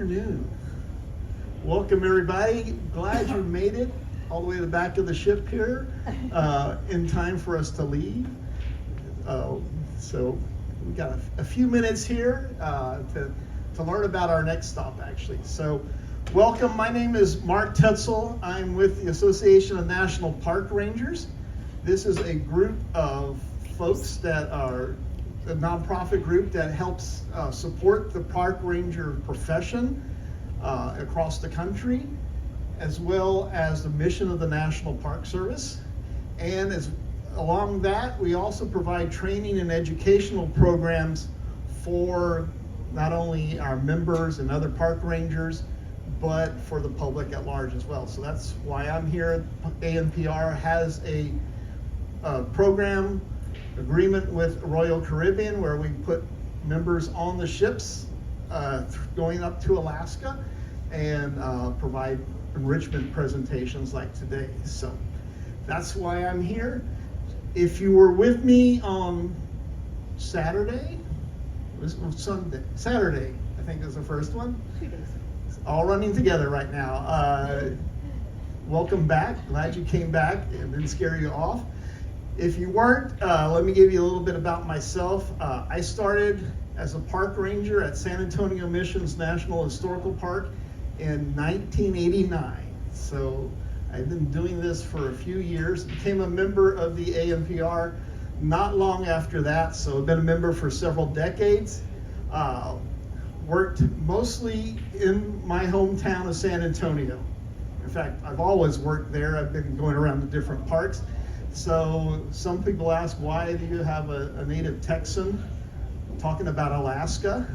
afternoon. Welcome everybody. Glad you made it all the way to the back of the ship here in time for us to leave. So we got a few minutes here to learn about our next stop actually. So welcome, my name is Mark Tetzel. I'm with the Association of National Park Rangers. This is a group of folks that are a nonprofit group that helps support the park ranger profession across the country, as well as the mission of the National Park Service. And along that, we also provide training and educational programs for not only our members and other park rangers, but for the public at large as well. So that's why I'm here. ANPR has a program agreement with Royal Caribbean where we put members on the ships going up to Alaska and provide enrichment presentations like today. So that's why I'm here. If you were with me on Saturday, Saturday, I think is the first one. 2 days. All running together right now. Welcome back. Glad you came back and didn't scare you off. If you weren't, let me give you a little bit about myself. I started as a park ranger at San Antonio Missions National Historical Park in 1989. So I've been doing this for a few years. Became a member of the ANPR not long after that, so I've been a member for several decades. Worked mostly in my hometown of San Antonio. In fact, I've always worked there. I've been going around to different parks. So some people ask, why do you have a native Texan talking about Alaska?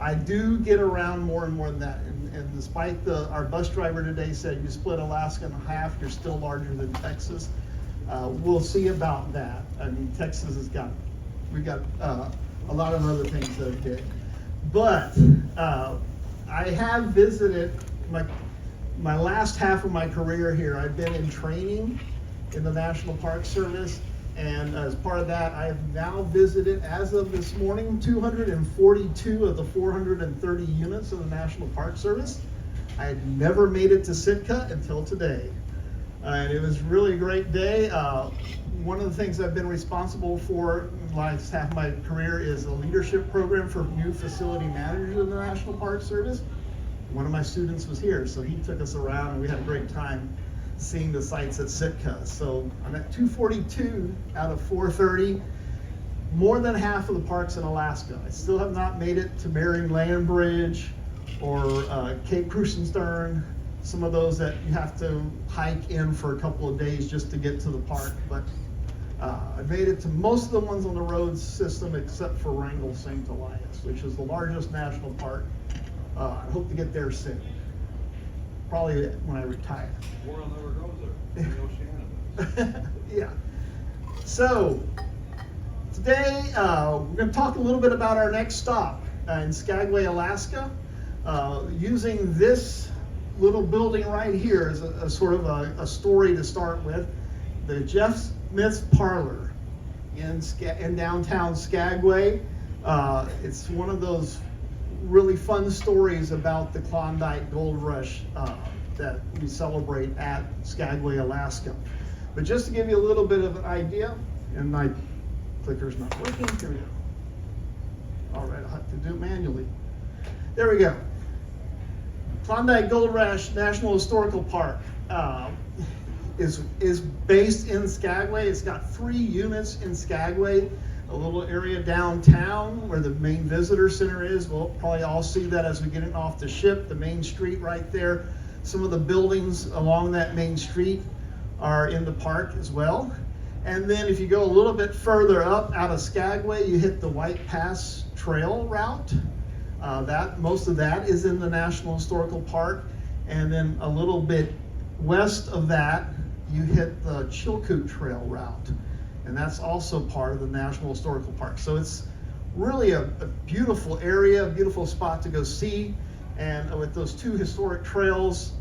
I do get around more and more than that. And despite our bus driver today said you split Alaska in half, you're still larger than Texas. We'll see about that. I mean, Texas we got a lot of other things that are big. But I have visited my last half of my career here. I've been in training in the National Park Service, and as part of that, I have now visited, as of this morning, 242 of the 430 units of the National Park Service. I had never made it to Sitka until today, and it was really a great day. One of the things I've been responsible for in the last half of my career is a leadership program for new facility managers in the National Park Service. One of my students was here, so he took us around and we had a great time seeing the sites at Sitka. So I'm at 242 out of 430, more than half of the parks in Alaska. I still have not made it to Marion Land Bridge or Cape Krusenstern, some of those that you have to hike in for a couple of days just to get to the park. But I made it to most of the ones on the road system except for Wrangell St. Elias, which is the largest national park. I hope to get there soon. Probably when I retire. World never goes there. Oceana. Yeah. So today we're going to talk a little bit about our next stop in Skagway, Alaska. Using this little building right here as a sort of a story to start with. The Jeff Smith's Parlor in downtown Skagway. It's one of those really fun stories about the Klondike Gold Rush that we celebrate at Skagway, Alaska. But just to give you a little bit of an idea, and my clicker's not working, here we go. All right, I'll have to do it manually. There we go. Klondike Gold Rush National Historical Park is based in Skagway. It's got 3 units in Skagway. A little area downtown where the main visitor center is. We'll probably all see that as we get in off the ship, the main street right there. Some of the buildings along that main street are in the park as well. And then if you go a little bit further up out of Skagway, you hit the White Pass Trail route. Most of that is in the National Historical Park. And then a little bit west of that, you hit the Chilkoot Trail route. And that's also part of the National Historical Park. So it's really a beautiful area, a beautiful spot to go see. And with those 2 historic trails,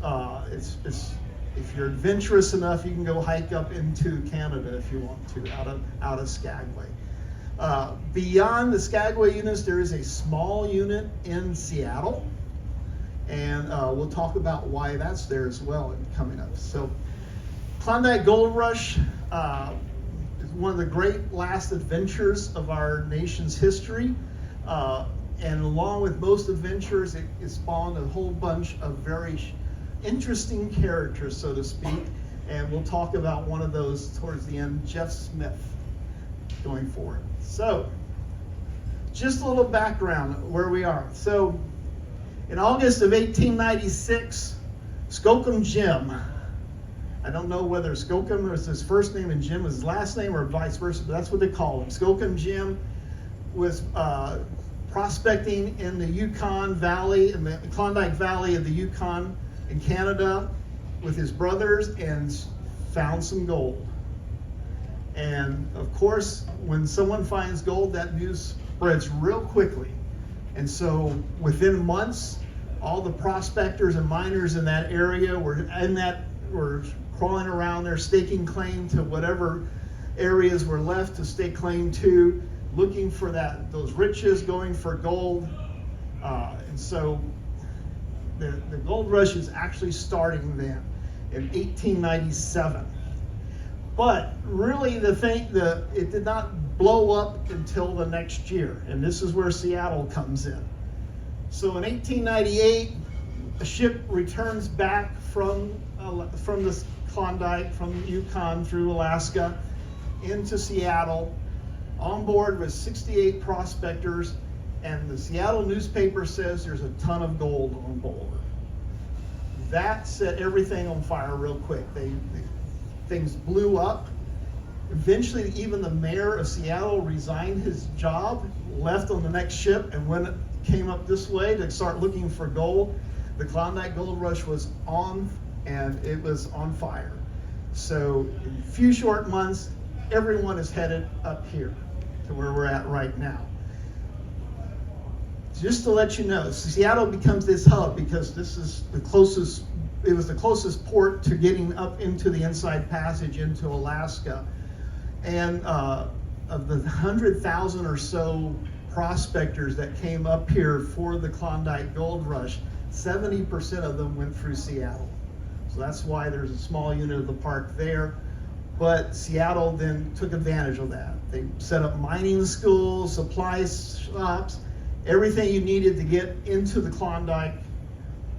if you're adventurous enough, you can go hike up into Canada if you want to, out of Skagway. Beyond the Skagway units, there is a small unit in Seattle, and we'll talk about why that's there as well coming up. So Klondike Gold Rush is one of the great last adventures of our nation's history. And along with most adventures, it spawned a whole bunch of very interesting characters, so to speak. And we'll talk about one of those towards the end, Jeff Smith, going forward. So, just a little background where we are. So, in August of 1896, Skookum Jim, I don't know whether Skookum is his first name and Jim is his last name or vice versa, but that's what they call him. Skookum Jim was prospecting in the Yukon Valley, in the Klondike Valley of the Yukon in Canada with his brothers, and found some gold. And of course, when someone finds gold, that news spreads real quickly. And so within months, all the prospectors and miners in that area were crawling around there, staking claim to whatever areas were left to stake claim to, looking for those riches, going for gold. And so the gold rush is actually starting then in 1897. But really it did not blow up until the next year. And this is where Seattle comes in. So in 1898, a ship returns back from the Klondike, from Yukon through Alaska into Seattle. On board with 68 prospectors, and the Seattle newspaper says there's a ton of gold on board. That set everything on fire real quick. Things blew up. Eventually, even the mayor of Seattle resigned his job, left on the next ship, and when it came up this way to start looking for gold, the Klondike Gold Rush was on, and it was on fire. So in a few short months, everyone is headed up here to where we're at right now. Just to let you know, Seattle becomes this hub because this is it was the closest port to getting up into the Inside Passage into Alaska. And of the 100,000 or so prospectors that came up here for the Klondike Gold Rush, 70% of them went through Seattle. So that's why there's a small unit of the park there. But Seattle then took advantage of that. They set up mining schools, supply shops, everything you needed to get into the Klondike,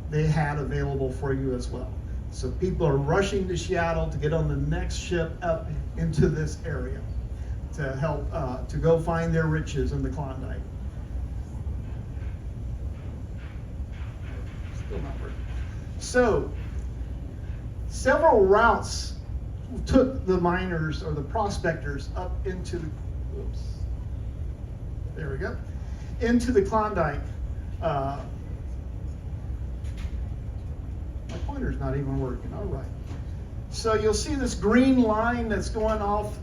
they had available for you as well. So people are rushing to Seattle to get on the next ship up into this area to help, to go find their riches in the Klondike. Still not working. So, several routes took the miners or the prospectors up into the, there we go, into the Klondike. My pointer's not even working, all right. So you'll see this green line that's going off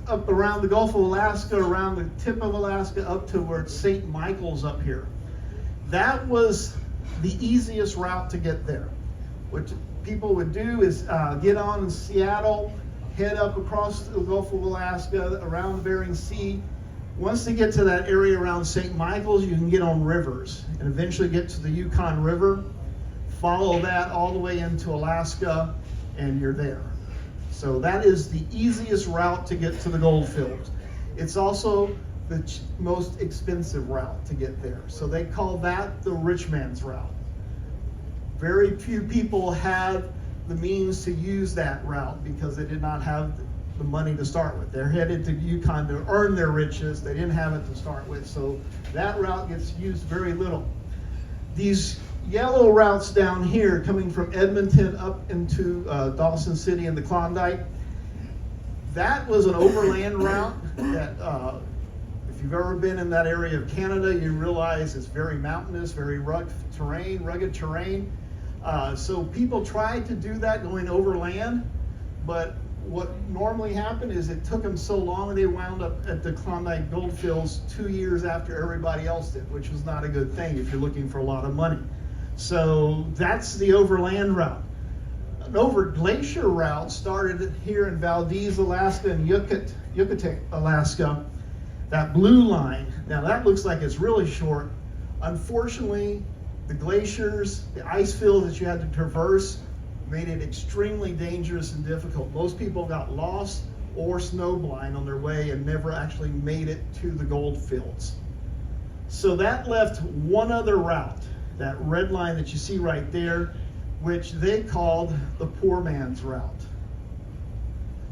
up around the Gulf of Alaska, around the tip of Alaska, up to where it's St. Michael's up here. That was the easiest route to get there. What people would do is get on in Seattle, head up across the Gulf of Alaska, around the Bering Sea. Once they get to that area around St. Michael's, you can get on rivers and eventually get to the Yukon River, follow that all the way into Alaska, and you're there. So that is the easiest route to get to the gold fields. It's also the most expensive route to get there. So they call that the rich man's route. Very few people had the means to use that route because they did not have the money to start with. They're headed to Yukon to earn their riches. They didn't have it to start with. So that route gets used very little. These yellow routes down here coming from Edmonton up into Dawson City and the Klondike, that was an overland route that if you've ever been in that area of Canada, you realize it's very mountainous, very rugged terrain. So people tried to do that going overland, but what normally happened is it took them so long they wound up at the Klondike gold fields 2 years after everybody else did, which was not a good thing if you're looking for a lot of money. So that's the overland route. An over glacier route started here in Valdez, Alaska, and Yucatan, Alaska. That blue line, now that looks like it's really short. Unfortunately, the glaciers, the ice field that you had to traverse made it extremely dangerous and difficult. Most people got lost or snowblind on their way and never actually made it to the gold fields. So that left one other route, that red line that you see right there, which they called the poor man's route.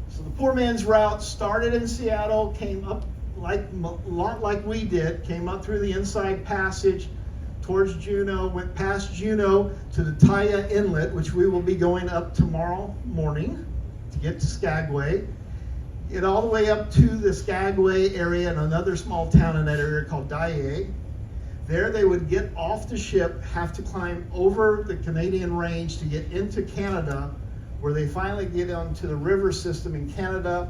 So the poor man's route started in Seattle, came up a lot like we did, came up through the Inside Passage towards Juneau, went past Juneau to the Taya Inlet, which we will be going up tomorrow morning to get to Skagway. Get all the way up to the Skagway area and another small town in that area called Daya. There they would get off the ship, have to climb over the Canadian range to get into Canada, where they finally get onto the river system in Canada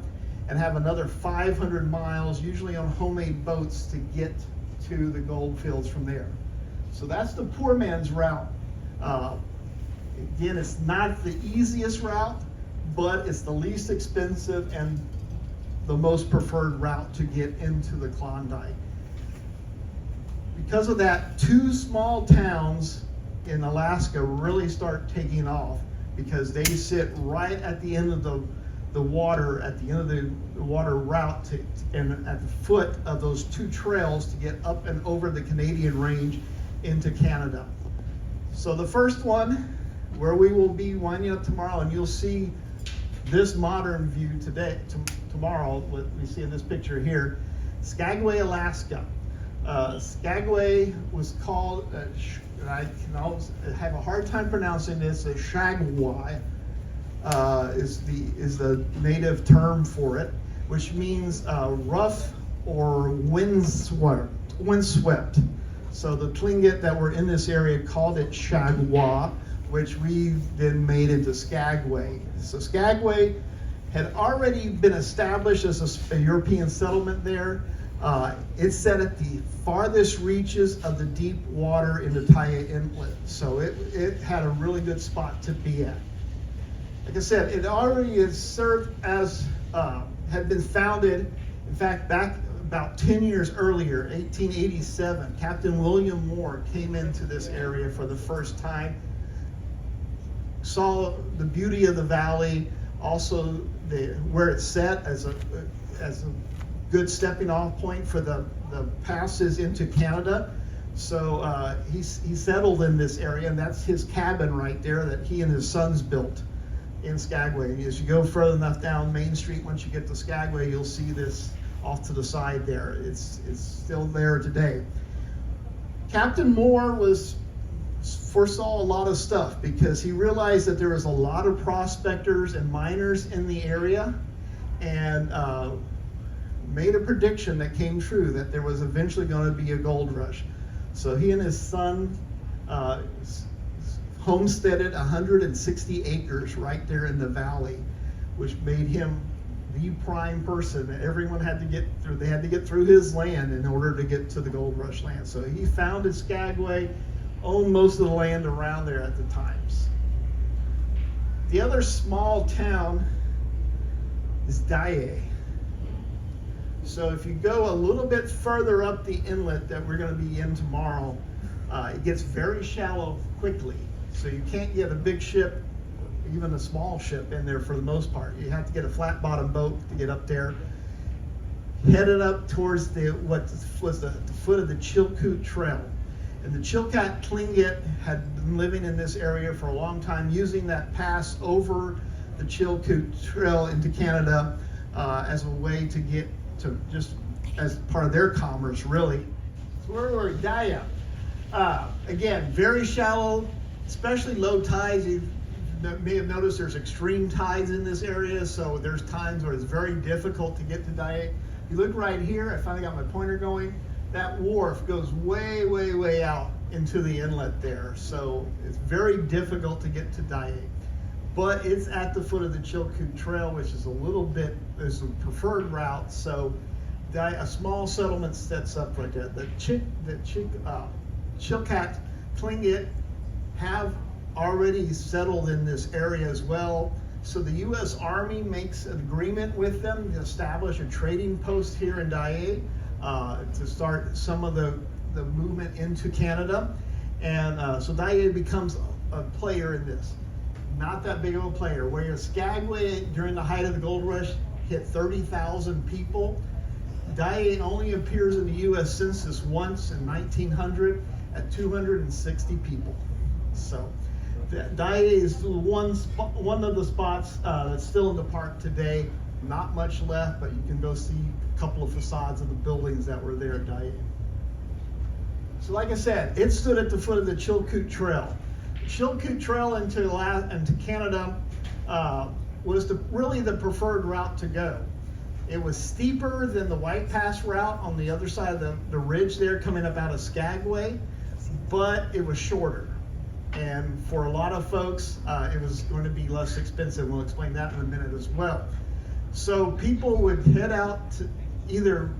and have another 500 miles, usually on homemade boats, to get to the gold fields from there. So that's the poor man's route. Again, it's not the easiest route, but it's the least expensive and the most preferred route to get into the Klondike. Because of that, 2 small towns in Alaska really start taking off because they sit right at the end of the water, at the end of the water route and at the foot of those 2 trails to get up and over the Canadian range into Canada. So the first one, where we will be winding up tomorrow, and you'll see this modern view tomorrow, what we see in this picture here, Skagway, Alaska. Skagway was called, and I can always have a hard time pronouncing this, Skagway is the native term for it, which means rough or windswept. So the Tlingit that were in this area called it Skagway, which we then made into Skagway. So Skagway had already been established as a European settlement there. It's set at the farthest reaches of the deep water in the Taya Inlet. So it had a really good spot to be at. Like I said, it already has served as, had been founded, in fact, back about 10 years earlier, 1887, Captain William Moore came into this area for the first time, saw the beauty of the valley, also where it's set as a good stepping off point for the passes into Canada. So he settled in this area, and that's his cabin right there that he and his sons built in Skagway. And as you go further enough down Main Street, once you get to Skagway, you'll see this off to the side there. It's still there today. Captain Moore foresaw a lot of stuff because he realized that there was a lot of prospectors and miners in the area, and made a prediction that came true, that there was eventually going to be a gold rush. So he and his son homesteaded 160 acres right there in the valley, which made him the prime person that everyone had to get through. They had to get through his land in order to get to the gold rush land. So he founded Skagway, owned most of the land around there at the times. The other small town is Daya. So if you go a little bit further up the inlet that we're going to be in tomorrow, it gets very shallow quickly. So you can't get a big ship, even a small ship, in there for the most part. You have to get a flat bottom boat to get up there. Headed up towards what was the foot of the Chilkoot Trail. And the Chilkat Tlingit had been living in this area for a long time, using that pass over the Chilkoot Trail into Canada as a way to get to, just as part of their commerce, really. So where were we? Daya. Again, very shallow, especially low tides. You may have noticed there's extreme tides in this area, so there's times where it's very difficult to get to Daya. You look right here, I finally got my pointer going. That wharf goes way, way, way out into the inlet there. So it's very difficult to get to Daya. But it's at the foot of the Chilkoot Trail, which is a little bit, there's a preferred route. So a small settlement sets up right there. The Chilkat Tlingit have already settled in this area as well. So the U.S. Army makes an agreement with them to establish a trading post here in Daya. to start some of the movement into Canada. And so Daiei becomes a player in this. Not that big of a player. Where Skagway, during the height of the gold rush, hit 30,000 people. Daiei only appears in the U.S. Census once in 1900 at 260 people. So Daiei is one of the spots that's still in the park today. Not much left, but you can go see a couple of facades of the buildings that were there at Daiei. So like I said, it stood at the foot of the Chilkoot Trail. The Chilkoot Trail into Canada was really the preferred route to go. It was steeper than the White Pass route on the other side of the ridge there coming up out of Skagway, but it was shorter. And for a lot of folks, it was going to be less expensive. We'll explain that in a minute as well. So people would head out to either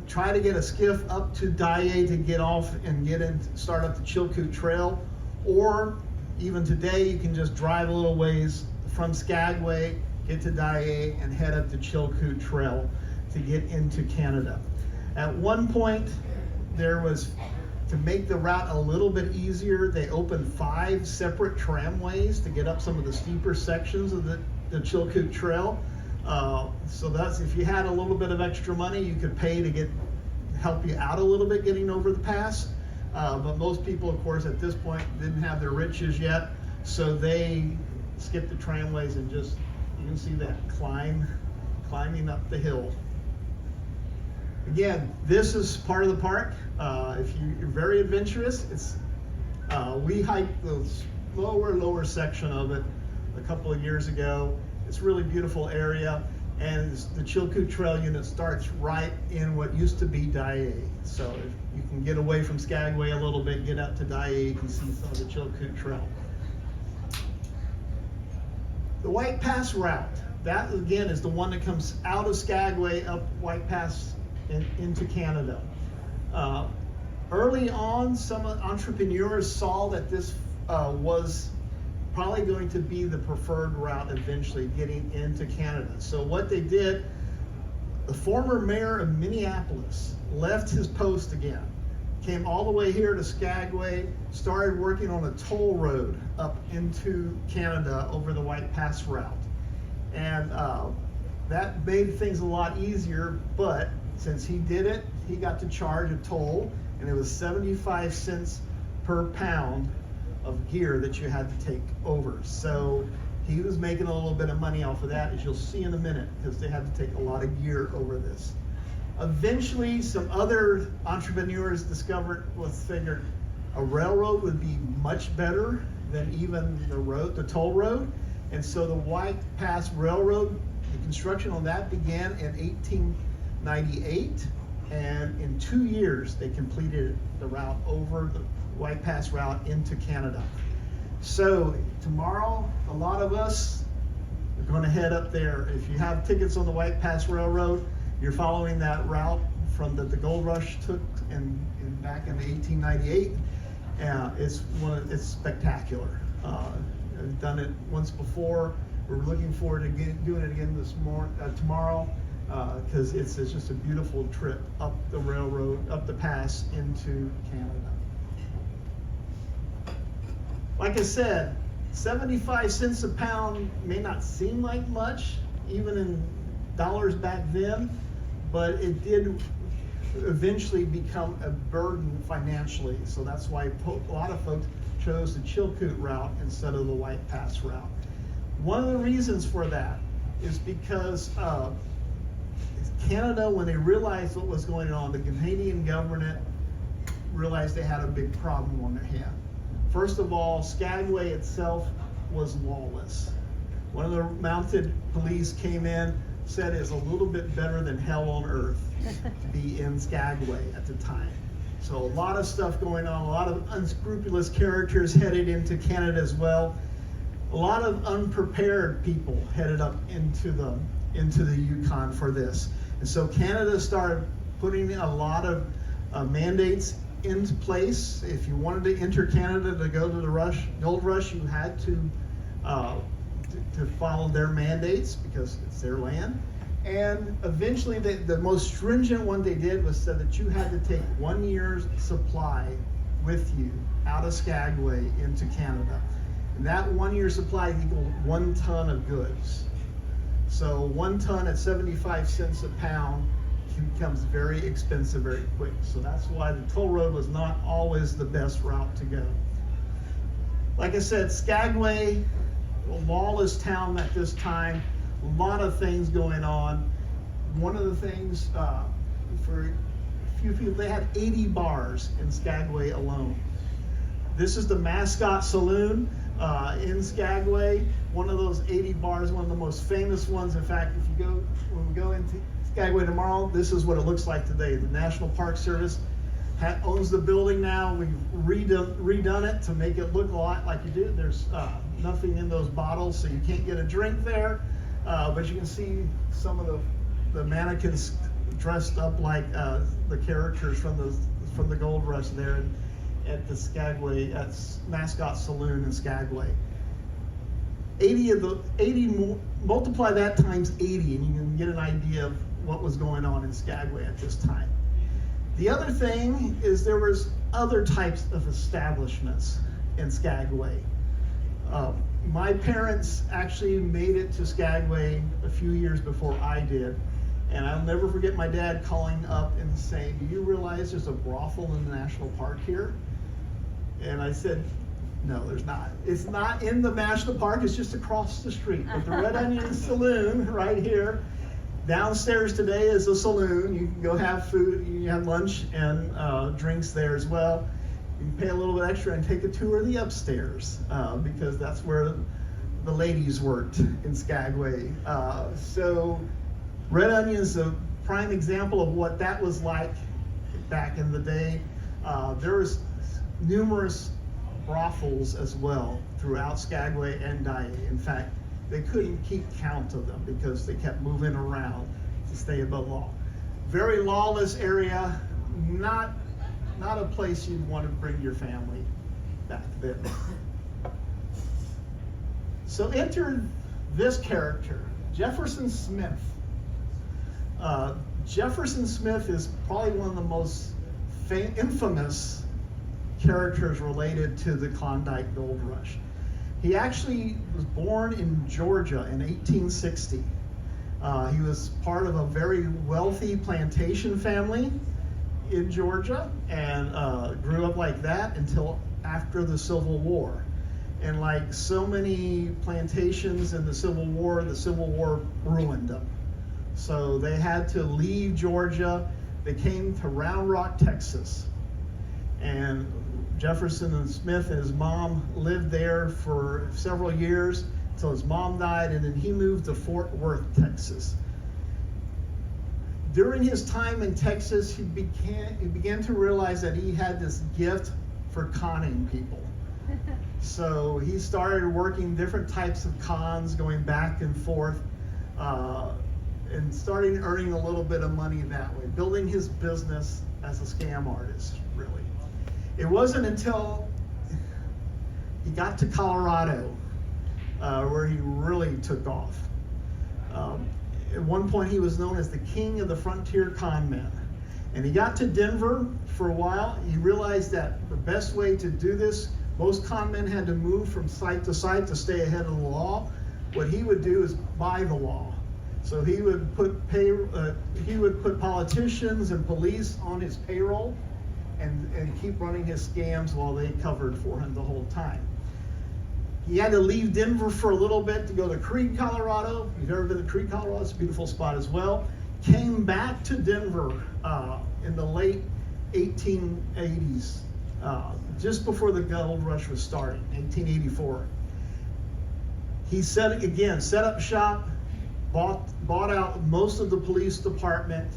try to get a skiff up to Daiei to get off and start up the Chilkoot Trail, or even today you can just drive a little ways from Skagway, get to Daiei, and head up the Chilkoot Trail to get into Canada. At one point, to make the route a little bit easier, they opened 5 separate tramways to get up some of the steeper sections of the Chilkoot Trail. So that's, if you had a little bit of extra money, you could pay to help you out a little bit getting over the pass. But most people, of course, at this point didn't have their riches yet, so they skipped the tramways and just, you can see that climbing up the hill. Again, this is part of the park. If you're very adventurous, we hiked the lower section of it a couple of years ago. It's a really beautiful area, and the Chilkoot Trail unit starts right in what used to be Daiei. So if you can get away from Skagway a little bit, get out to Daiei, you can see some of the Chilkoot Trail. The White Pass route, that again is the one that comes out of Skagway up White Pass into Canada. Early on, some entrepreneurs saw that this was probably going to be the preferred route eventually getting into Canada. So what they did, the former mayor of Minneapolis left his post again, came all the way here to Skagway, started working on a toll road up into Canada over the White Pass route. And that made things a lot easier, but since he did it, he got to charge a toll, and it was 75 cents per pound of gear that you had to take over. So he was making a little bit of money off of that, as you'll see in a minute, because they had to take a lot of gear over this. Eventually, some other entrepreneurs figured a railroad would be much better than even the toll road. And so the White Pass Railroad, the construction on that began in 1898. And in 2 years, they completed the route over the White Pass route into Canada. So tomorrow, a lot of us are going to head up there. If you have tickets on the White Pass Railroad, you're following that route from that the Gold Rush took back in 1898. It's spectacular. I've done it once before. We're looking forward to doing it again tomorrow. Because it's just a beautiful trip up the railroad, up the pass into Canada. Like I said, 75 cents a pound may not seem like much, even in dollars back then, but it did eventually become a burden financially. So that's why a lot of folks chose the Chilkoot route instead of the White Pass route. One of the reasons for that is because Canada, when they realized what was going on, the Canadian government realized they had a big problem on their hand. First of all, Skagway itself was lawless. One of the mounted police came in, said it's a little bit better than hell on earth to be in Skagway at the time. So a lot of stuff going on, a lot of unscrupulous characters headed into Canada as well. A lot of unprepared people headed up into the Yukon for this. And so Canada started putting a lot of mandates into place. If you wanted to enter Canada to go to the Gold Rush, you had to follow their mandates because it's their land. And eventually, the most stringent one they did was said that you had to take 1 year's supply with you out of Skagway into Canada. And that 1 year supply equaled 1 ton of goods. So 1 ton at 75 cents a pound becomes very expensive very quick. So that's why the toll road was not always the best route to go. Like I said, Skagway, a lawless town at this time, a lot of things going on. One of the things, for a few people, they had 80 bars in Skagway alone. This is the Mascot Saloon in Skagway. One of those 80 bars, one of the most famous ones. In fact, when we go into Skagway tomorrow, this is what it looks like today. The National Park Service owns the building now. We've redone it to make it look a lot like you do. There's nothing in those bottles, so you can't get a drink there. But you can see some of the mannequins dressed up like the characters from the Gold Rush there at the Skagway, at Mascot Saloon in Skagway. 80 multiply that times 80, and you can get an idea of what was going on in Skagway at this time. The other thing is there was other types of establishments in Skagway. My parents actually made it to Skagway a few years before I did, and I'll never forget my dad calling up and saying, "Do you realize there's a brothel in the national park here?" And I said, "No, there's not. It's not in the national park, it's just across the street. But the Red Onion Saloon right here, downstairs today is a saloon. You can go have food, you can have lunch and drinks there as well. You can pay a little bit extra and take a tour of the upstairs because that's where the ladies worked in Skagway." So Red Onion is a prime example of what that was like back in the day. There was numerous brothels as well throughout Skagway and Dyea. In fact, they couldn't keep count of them because they kept moving around to stay above law. Very lawless area, not a place you'd want to bring your family back then. So enter this character, Jefferson Smith. Jefferson Smith is probably one of the most infamous characters related to the Klondike Gold Rush. He actually was born in Georgia in 1860. He was part of a very wealthy plantation family in Georgia and grew up like that until after the Civil War. And like so many plantations in the Civil War ruined them. So they had to leave Georgia. They came to Round Rock, Texas. And Jefferson and Smith and his mom lived there for several years until his mom died, and then he moved to Fort Worth, Texas. During his time in Texas, he began to realize that he had this gift for conning people. So he started working different types of cons, going back and forth, and starting earning a little bit of money that way, building his business as a scam artist, really. It wasn't until he got to Colorado where he really took off. At one point, he was known as the king of the frontier con men. And he got to Denver for a while. He realized that the best way to do this, most con men had to move from site to site to stay ahead of the law. What he would do is buy the law. So he would put politicians and police on his payroll and keep running his scams while they covered for him the whole time. He had to leave Denver for a little bit to go to Creede, Colorado. If you've ever been to Creede, Colorado, it's a beautiful spot as well. Came back to Denver in the late 1880s, just before the gold rush was starting, 1884. He set up shop, bought out most of the police department,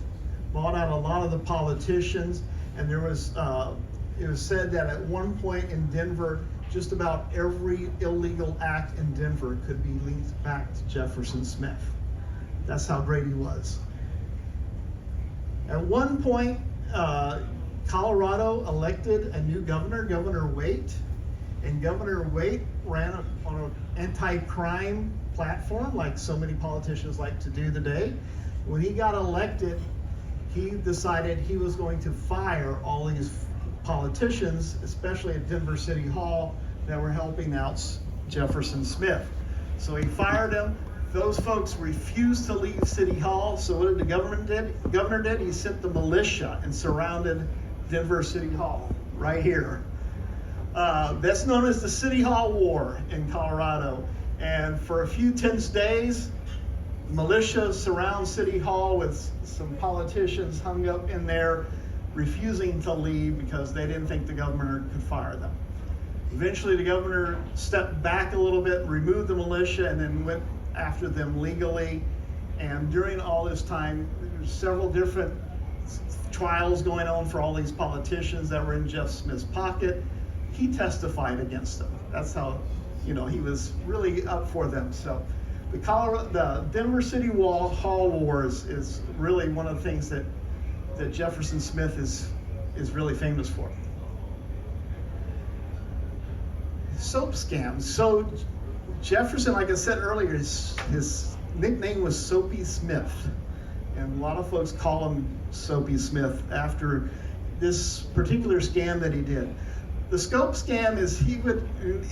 bought out a lot of the politicians, and there was it was said that at one point in Denver, just about every illegal act in Denver could be linked back to Jefferson Smith. That's how great he was. At one point, Colorado elected a new governor, Governor Waite, and Governor Waite ran on an anti-crime platform like so many politicians like to do today. When he got elected, he decided he was going to fire all these politicians, especially at Denver City Hall, that were helping out Jefferson Smith. So he fired them. Those folks refused to leave City Hall. So what did the governor did? He sent the militia and surrounded Denver City Hall right here. That's known as the City Hall War in Colorado. And for a few tense days, militia surrounds City Hall with some politicians hung up in there, refusing to leave because they didn't think the governor could fire them. Eventually, the governor stepped back a little bit, removed the militia, and then went after them legally. And during all this time, there were several different trials going on for all these politicians that were in Jeff Smith's pocket. He testified against them. That's how, he was really up for them. So the Denver City Hall Wars is really one of the things that Jefferson Smith is really famous for. Soap scams. So Jefferson, like I said earlier, his nickname was Soapy Smith. And a lot of folks call him Soapy Smith after this particular scam that he did. The scope scam is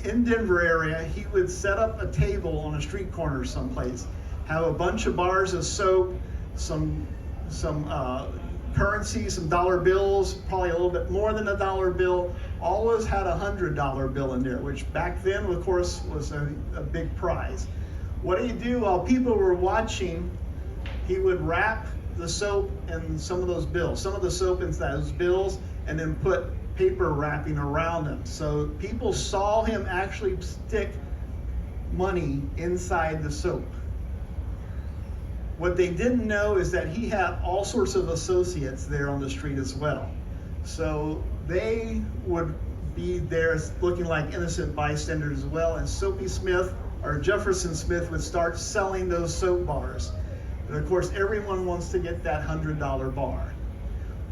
in Denver area, he would set up a table on a street corner someplace, have a bunch of bars of soap, some currency, some dollar bills, probably a little bit more than a dollar bill, always had a $100 bill in there, which back then, of course, was a big prize. What he'd do while people were watching, he would wrap the soap in some of those bills, some of the soap in those bills, and then put paper wrapping around them. So people saw him actually stick money inside the soap. What they didn't know is that he had all sorts of associates there on the street as well. So they would be there looking like innocent bystanders as well, and Soapy Smith or Jefferson Smith would start selling those soap bars. And of course, everyone wants to get that $100 bar.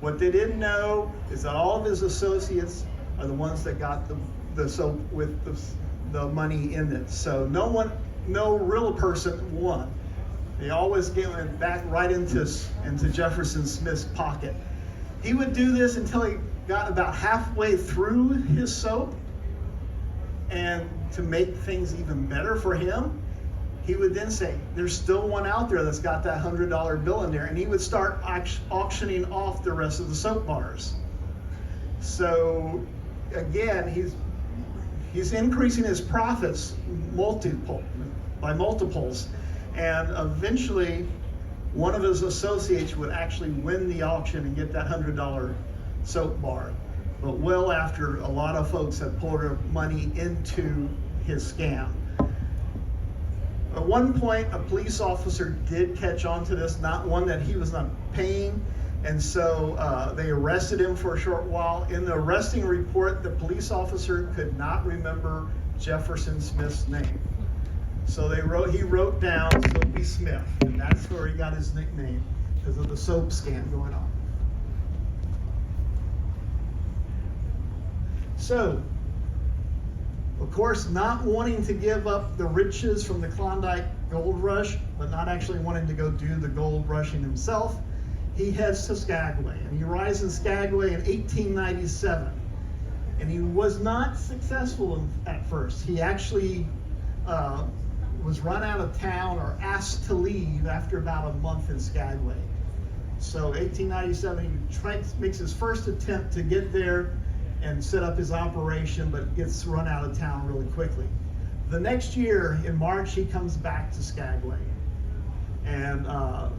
What they didn't know is that all of his associates are the ones that got the soap with the money in it. So no real person won. They always went back right into Jefferson Smith's pocket. He would do this until he got about halfway through his soap. And to make things even better for him, he would then say, there's still one out there that's got that $100 bill in there. And he would start auctioning off the rest of the soap bars. So again, he's increasing his profits by multiples. And eventually, one of his associates would actually win the auction and get that $100 soap bar. But well after a lot of folks had poured their money into his scam. At one point, a police officer did catch on to this, not one that he was not paying, and so they arrested him for a short while. In the arresting report, the police officer could not remember Jefferson Smith's name. So he wrote down Soapy Smith, and that's where he got his nickname, because of the soap scam going on. So, of course, not wanting to give up the riches from the Klondike Gold Rush, but not actually wanting to go do the gold rushing himself, he heads to Skagway. And he arrives in Skagway in 1897. And he was not successful at first. He actually was run out of town or asked to leave after about a month in Skagway. So 1897, he makes his first attempt to get there and set up his operation, but gets run out of town really quickly. The next year, in March, he comes back to Skagway. And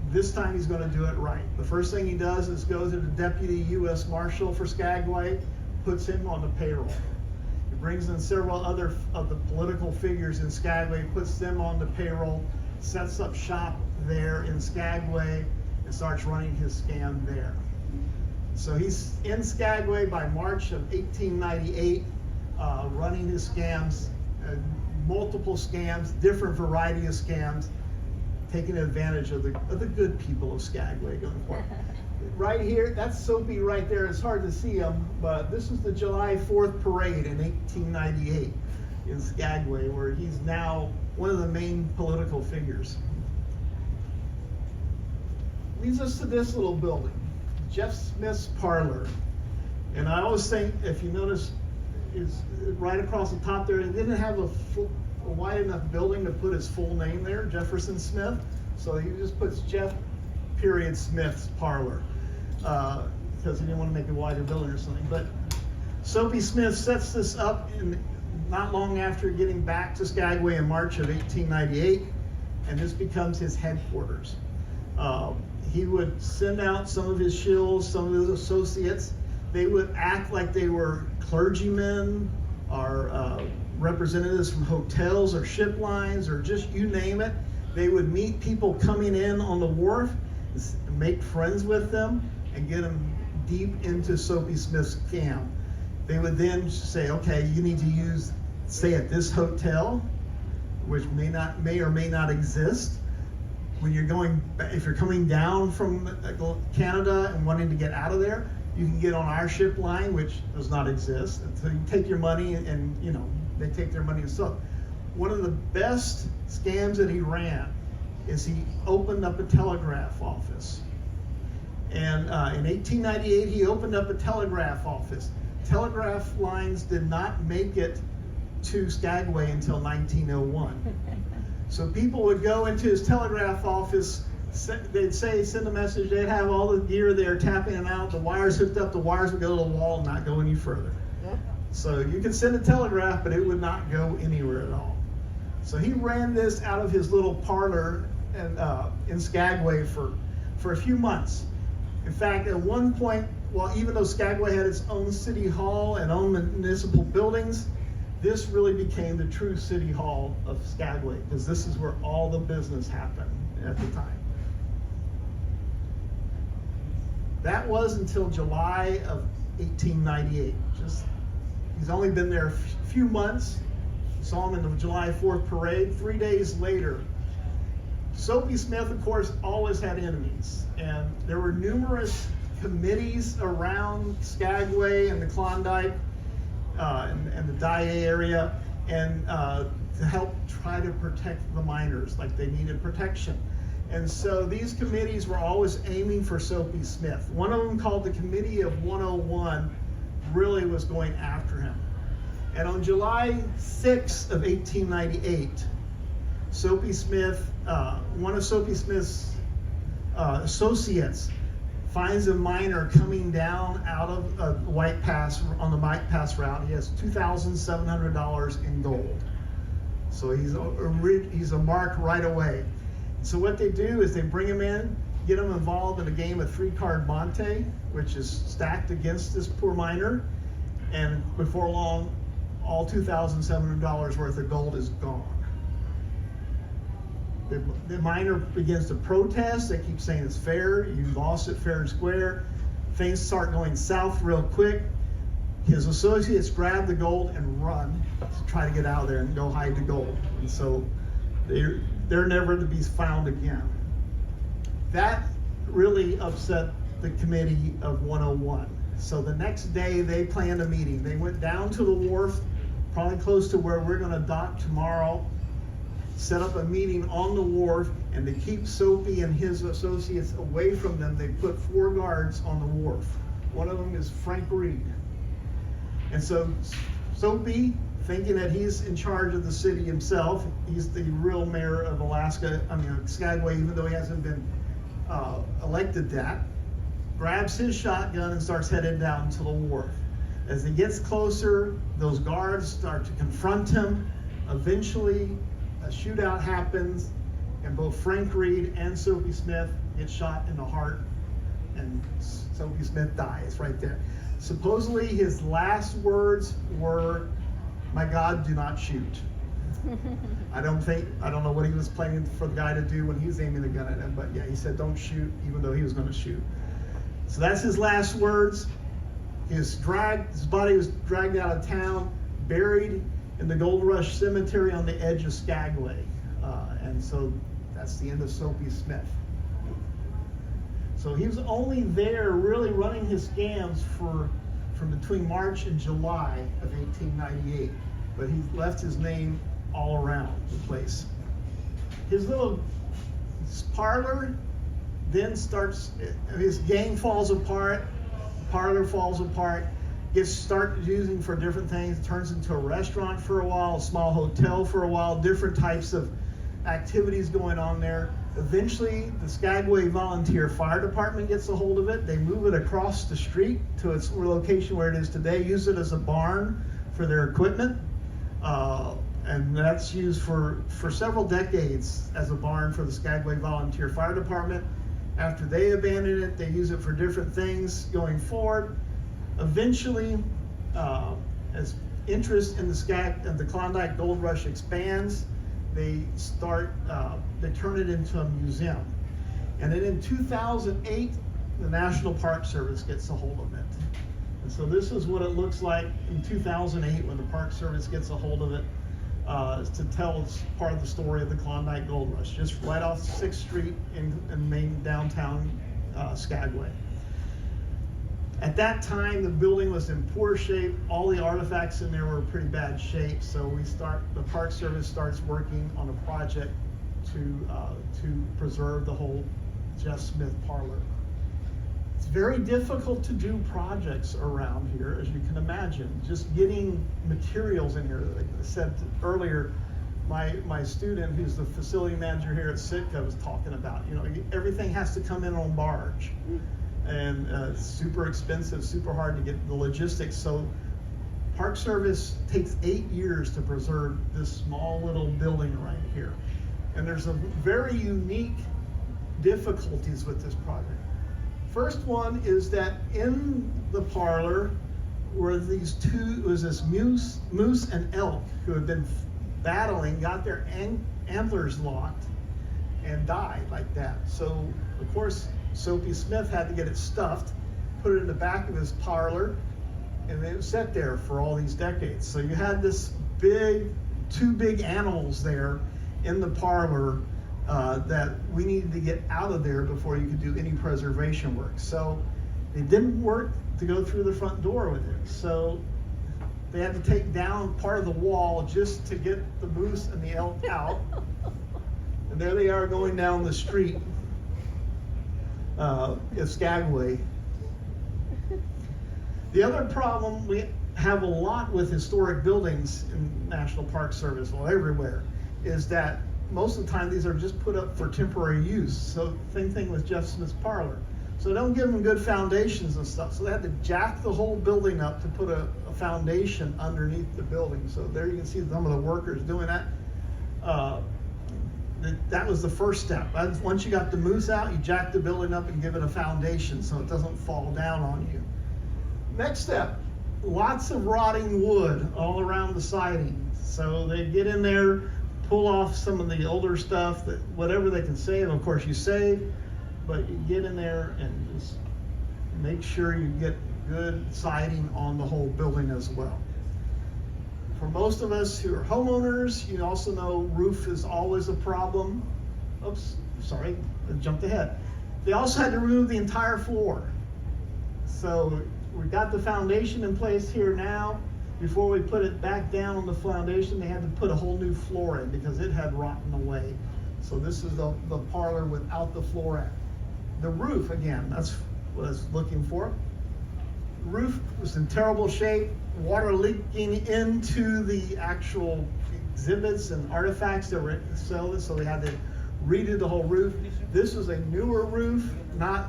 this time he's going to do it right. The first thing he does is go to the Deputy U.S. Marshal for Skagway, puts him on the payroll. He brings in several other of the political figures in Skagway, puts them on the payroll, sets up shop there in Skagway, and starts running his scam there. So he's in Skagway by March of 1898, running his scams, multiple scams, different variety of scams, taking advantage of the good people of Skagway going forward. Right here, that's Soapy right there. It's hard to see him, but this is the July 4th parade in 1898 in Skagway, where he's now one of the main political figures. leads us to this little building, Jeff Smith's Parlor. And I always think, if you notice, is right across the top there, it didn't have a wide enough building to put his full name there, Jefferson Smith. So he just puts Jeff period Smith's Parlor, because he didn't want to make a wider building or something. But Soapy Smith sets this up not long after getting back to Skagway in March of 1898, and this becomes his headquarters. He would send out some of his shills, some of his associates. They would act like they were clergymen or representatives from hotels or ship lines or just you name it. They would meet people coming in on the wharf, make friends with them, and get them deep into Soapy Smith's scam. They would then say, okay, you need to stay at this hotel, which may or may not exist. When if you're coming down from Canada and wanting to get out of there, you can get on our ship line, which does not exist. And so you take your money and they take their money and stuff. One of the best scams that he ran is he opened up a telegraph office. And in 1898, he opened up a telegraph office. Telegraph lines did not make it to Skagway until 1901. So people would go into his telegraph office, they'd send a message, they'd have all the gear there tapping it out, the wires hooked up, the wires would go to the wall and not go any further. So you could send a telegraph, but it would not go anywhere at all. So he ran this out of his little parlor in Skagway for a few months. In fact, at one point, even though Skagway had its own city hall and own municipal buildings, this really became the true city hall of Skagway, because this is where all the business happened at the time. That was until July of 1898. He's only been there a few months. Saw him in the July 4th parade. 3 days later, Soapy Smith, of course, always had enemies, and there were numerous committees around Skagway and the Klondike and the Dye area, and to help try to protect the miners, like they needed protection. And so these committees were always aiming for Soapy Smith. One of them, called the Committee of 101, really was going after him. And on July 6th of 1898, Soapy Smith, one of Soapy Smith's associates, finds a miner coming down out of White Pass on the White Pass route. He has $2,700 in gold. So he's a mark right away. So what they do is they bring him in, get him involved in a game of 3-card Monte, which is stacked against this poor miner, and before long, all $2,700 worth of gold is gone. The miner begins to protest. They keep saying it's fair. You lost it fair and square. Things start going south real quick. His associates grab the gold and run to try to get out of there and go hide the gold. And so they're never to be found again. That really upset the Committee of 101. So the next day they planned a meeting. They went down to the wharf, probably close to where we're going to dock tomorrow, set up a meeting on the wharf, and to keep Soapy and his associates away from them, they put 4 guards on the wharf. One of them is Frank Reed. And so Soapy, thinking that he's in charge of the city himself, he's the real mayor of Skagway, even though he hasn't been elected that, grabs his shotgun and starts headed down to the wharf. As he gets closer, those guards start to confront him. Eventually, a shootout happens, and both Frank Reed and Soapy Smith get shot in the heart, and Soapy Smith dies right there. Supposedly, his last words were, "My God, do not shoot." I don't know what he was planning for the guy to do when he was aiming the gun at him, but yeah, he said, "Don't shoot," even though he was going to shoot. So that's his last words. His body was dragged out of town, buried in the Gold Rush Cemetery on the edge of Skagway. And so that's the end of Soapy Smith. So he was only there really running his scams from between March and July of 1898. But he left his name all around the place. His little parlor then his game falls apart, Parlor falls apart, starts using for different things, turns into a restaurant for a while, a small hotel for a while, different types of activities going on there. Eventually, the Skagway Volunteer Fire Department gets a hold of it. They move it across the street to its location where it is today, use it as a barn for their equipment. And that's used for several decades as a barn for the Skagway Volunteer Fire Department. After they abandon it, they use it for different things going forward. Eventually, as interest in the Klondike Gold Rush expands, they turn it into a museum. And then in 2008, the National Park Service gets a hold of it. And so this is what it looks like in 2008 when the Park Service gets a hold of it, to tell part of the story of the Klondike Gold Rush, just right off 6th Street in main downtown Skagway. At that time, the building was in poor shape. All the artifacts in there were in pretty bad shape. So the Park Service starts working on a project to preserve the whole Jeff Smith Parlor. It's very difficult to do projects around here, as you can imagine. Just getting materials in here. Like I said earlier, my student, who's the facility manager here at Sitka, was talking about, everything has to come in on barge. And it's super expensive, super hard to get the logistics. So Park Service takes 8 years to preserve this small little building right here. And there's a very unique difficulties with this project. First one is that in the parlor were this moose and elk who had been battling, got their antlers locked, and died like that. So of course, Soapy Smith had to get it stuffed, put it in the back of his parlor, and it sat there for all these decades. So you had this two big animals there in the parlor that we needed to get out of there before you could do any preservation work. So it didn't work to go through the front door with it. So they had to take down part of the wall just to get the moose and the elk out. And there they are going down the street at Skagway. The other problem we have a lot with historic buildings in National Park Service, well, everywhere, is that most of the time these are just put up for temporary use. So same thing with Jeff Smith's Parlor. So they don't give them good foundations and stuff. So they had to jack the whole building up to put a foundation underneath the building. So there you can see some of the workers doing that. That was the first step. Once you got the moose out, you jack the building up and give it a foundation so it doesn't fall down on you. Next step, lots of rotting wood all around the siding. So they get in there, pull off some of the older stuff, that whatever they can save, of course you save, but you get in there and just make sure you get good siding on the whole building as well. For most of us who are homeowners, you also know roof is always a problem. Oops, sorry, I jumped ahead. They also had to remove the entire floor. So we got the foundation in place here now. Before we put it back down on the foundation, they had to put a whole new floor in because it had rotten away. So this is the parlor without the floor in. The roof, again, that's what I was looking for. The roof was in terrible shape, water leaking into the actual exhibits and artifacts that were sold, so they had to redo the whole roof. This was a newer roof, not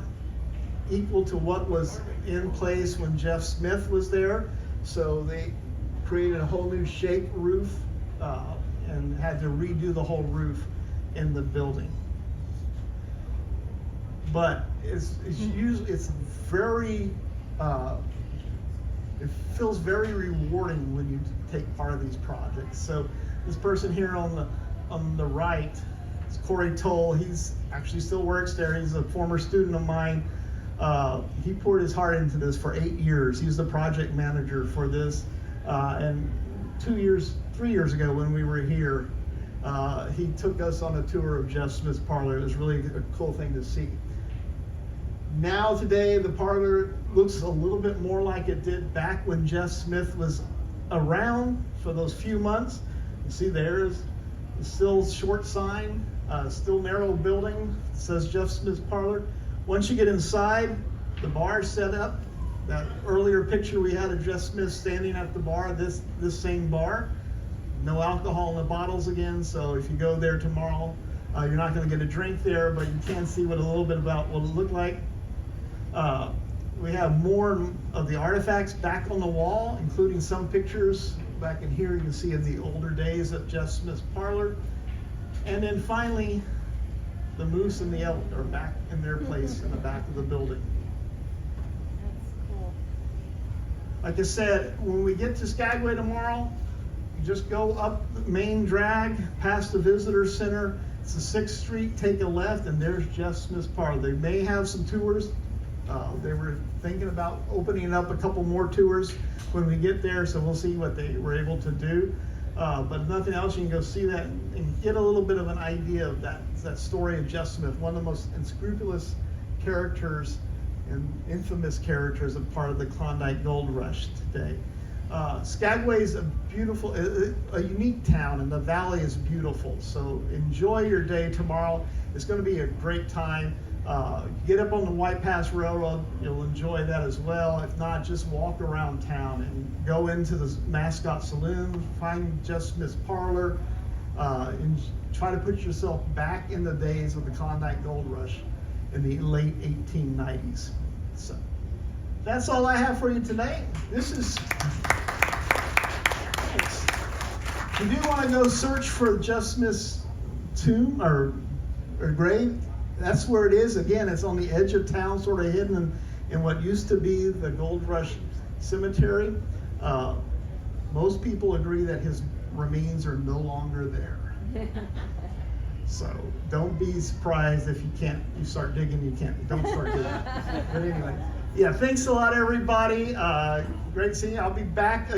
equal to what was in place when Jeff Smith was there. So they created a whole new shape roof and had to redo the whole roof in the building. But it's very, it feels very rewarding when you take part of these projects. So this person here on the right is Corey Toll. He's actually still works there. He's a former student of mine. He poured his heart into this for 8 years. He was the project manager for this. And 3 years ago when we were here, he took us on a tour of Jeff Smith's parlor. It was really a cool thing to see. Now today, the parlor looks a little bit more like it did back when Jeff Smith was around for those few months. You see there's Still short sign, still narrow building, says Jeff Smith's Parlor. Once you get inside, the bar is set up. That earlier picture we had of Jeff Smith standing at the bar, this same bar. No alcohol in the bottles again, so if you go there tomorrow, you're not going to get a drink there, but you can see what a little bit about what it looked like. We have more of the artifacts back on the wall, including some pictures back in here. You can see in the older days of Jeff Smith's Parlor. And then finally, the moose and the elk are back in their place in the back of the building. That's cool. Like I said, when we get to Skagway tomorrow, you just go up the main drag, past the visitor center. It's the 6th Street, take a left, and there's Jeff Smith's Parlor. They may have some tours. They were thinking about opening up a couple more tours when we get there, so we'll see what they were able to do. But if nothing else, you can go see that and get a little bit of an idea of that story of Jeff Smith, one of the most unscrupulous characters and infamous characters of part of the Klondike Gold Rush today. Skagway is a beautiful, a unique town, and the valley is beautiful. So enjoy your day tomorrow. It's going to be a great time. Get up on the White Pass Railroad. You'll enjoy that as well. If not, just walk around town and go into the Mascot Saloon, find Jeff Smith's Parlor, and try to put yourself back in the days of the Klondike Gold Rush in the late 1890s. So that's all I have for you today. This is. Thanks. If you do want to go search for Jeff Smith's tomb or grave, that's where it is. Again, it's on the edge of town, sort of hidden in what used to be the Gold Rush Cemetery. Most people agree that his remains are no longer there. So don't be surprised if you start digging, don't start digging. But anyway, yeah, thanks a lot, everybody. Great seeing you. I'll be back